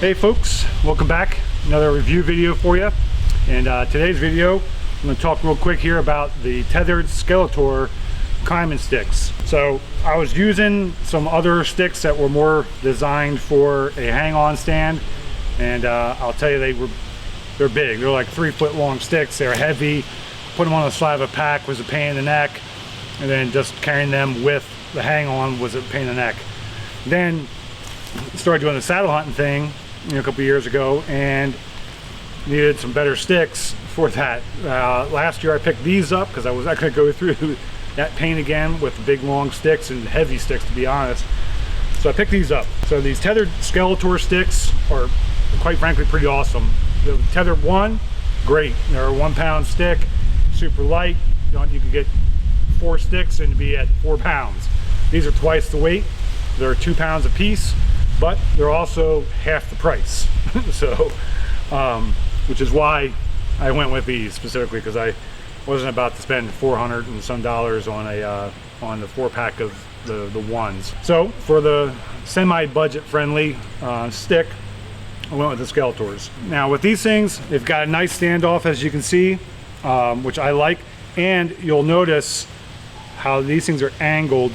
Hey folks, welcome back. Another review video for you. And today's video, I'm going to talk real quick here about the Tethrd Skeletor climbing sticks. So I was using some other sticks that were more designed for a hang-on stand, and I'll tell you they're big. They're like 3-foot long sticks. They're heavy. Putting them on the side of a pack was a pain in the neck, and then just carrying them with the hang-on was a pain in the neck. Then started doing the saddle hunting thing a couple years ago and needed some better sticks for that. Last year I picked these up because I was not going to go through that pain again with big long sticks and heavy sticks, to be honest. So I picked these up. So these Tethrd Skeletor sticks are quite frankly pretty awesome. The Tethrd 1, great. They're a 1-pound stick, super light. You can get 4 sticks and be at 4 pounds. These are twice the weight. They're 2 pounds a piece, but they're also half the price. So, which is why I went with these specifically, because I wasn't about to spend $400 and some on the 4-pack of the ones. So for the semi-budget friendly stick, I went with the Skeletors. Now with these things, they've got a nice standoff, as you can see, which I like, and you'll notice how these things are angled.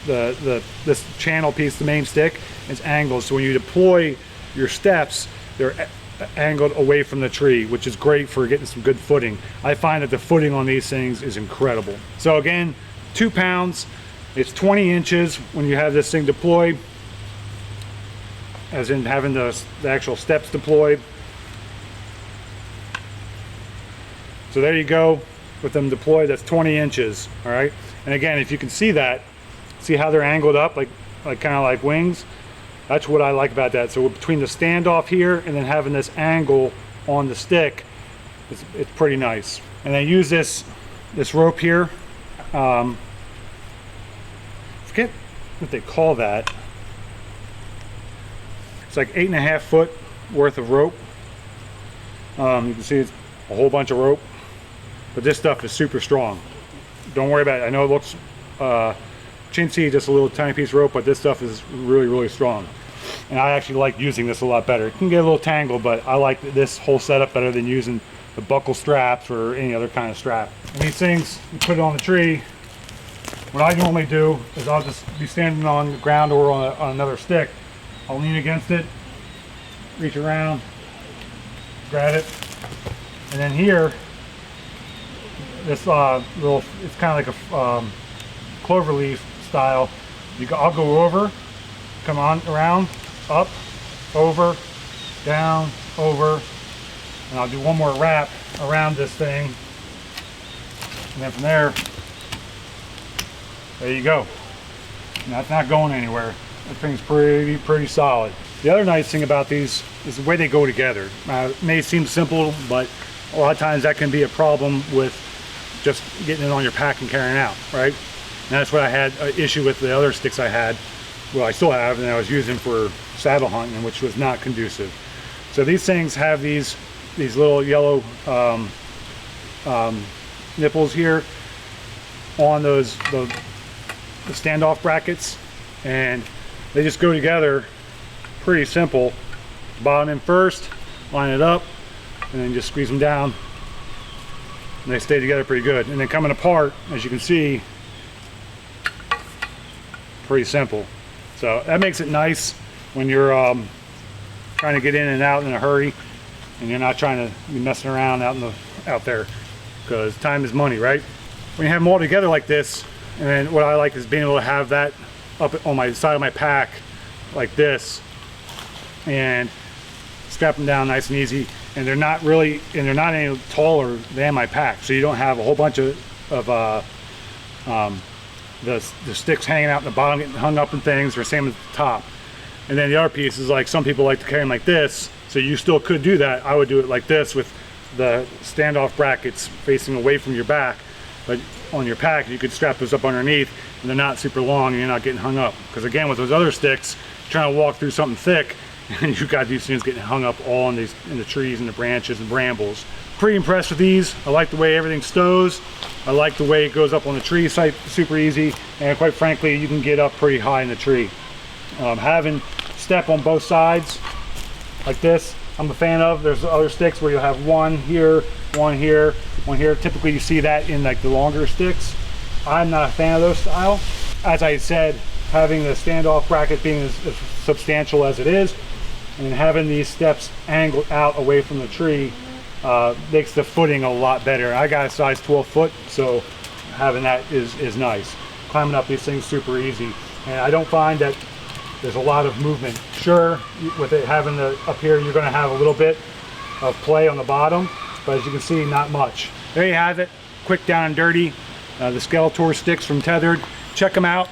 This channel piece, the main stick, is angled, so when you deploy your steps, they're angled away from the tree, which is great for getting some good footing. I find that the footing on these things is incredible. So again, 2 pounds, it's 20 inches when you have this thing deployed, as in having the actual steps deployed. So there you go, with them deployed, that's 20 inches, all right? And again, if you can see that, see how they're angled up, like kind of like wings? That's what I like about that. So between the standoff here and then having this angle on the stick, it's pretty nice. And I use this rope here. Forget what they call that. It's like 8.5 foot worth of rope. You can see it's a whole bunch of rope, but this stuff is super strong. Don't worry about it. I know it looks chintzy, just a little tiny piece of rope, but this stuff is really, really strong. And I actually like using this a lot better. It can get a little tangled, but I like this whole setup better than using the buckle straps or any other kind of strap. And these things, you put it on the tree. What I normally do is I'll just be standing on the ground or on another stick. I'll lean against it, reach around, grab it, and then here, this little, it's kind of like a clover leaf style. I'll go over, come on around, up, over, down, over, and I'll do one more wrap around this thing, and then from there you go. And that's not going anywhere. That thing's pretty solid. The other nice thing about these is the way they go together. It may seem simple, but a lot of times that can be a problem with just getting it on your pack and carrying out, right? And that's what I had an issue with the other sticks I had. Well, I still have, and I was using for saddle hunting, which was not conducive. So these things have these little yellow nipples here on the standoff brackets, and they just go together pretty simple. Bottom in first, line it up, and then just squeeze them down, and they stay together pretty good. And then coming apart, as you can see, pretty simple. So that makes it nice when you're trying to get in and out in a hurry, and you're not trying to be messing around out there, because time is money, right? When you have them all together like this, and then what I like is being able to have that up on my side of my pack like this, and strap them down nice and easy. And they're not any taller than my pack, so you don't have a whole bunch of the sticks hanging out in the bottom, getting hung up in things, or same as the top. And then the other piece is, like, some people like to carry them like this, so you still could do that. I would do it like this with the standoff brackets facing away from your back, but on your pack you could strap those up underneath, and they're not super long and you're not getting hung up. Because again, with those other sticks, you're trying to walk through something thick, and you've got these things getting hung up all in the trees and the branches and brambles. Pretty impressed with these. I like the way everything stows. I like the way it goes up on the tree site, super easy, and quite frankly, you can get up pretty high in the tree. Having step on both sides like this, I'm a fan of. There's other sticks where you'll have one here, one here, one here. Typically you see that in like the longer sticks. I'm not a fan of those style. As I said, having the standoff bracket being as substantial as it is, and having these steps angled out away from the tree makes the footing a lot better. I got a size 12 foot, so having that is nice. Climbing up these things super easy, and I don't find that there's a lot of movement. Sure, with it having the up here, you're going to have a little bit of play on the bottom, but as you can see, not much. There you have it, quick down and dirty. The Skeletor sticks from Tethrd. Check them out.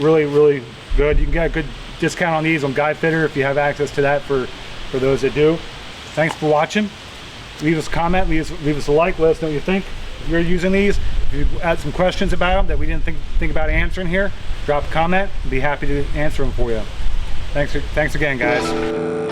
Really good. You can get a good discount on these on Guide Fitter if you have access to that for those that do. Thanks for watching. Leave us a comment, leave us a like, let us know what you think. If you're using these, if you had some questions about them that we didn't think about answering here, drop a comment. I'd be happy to answer them for you. Thanks again, guys.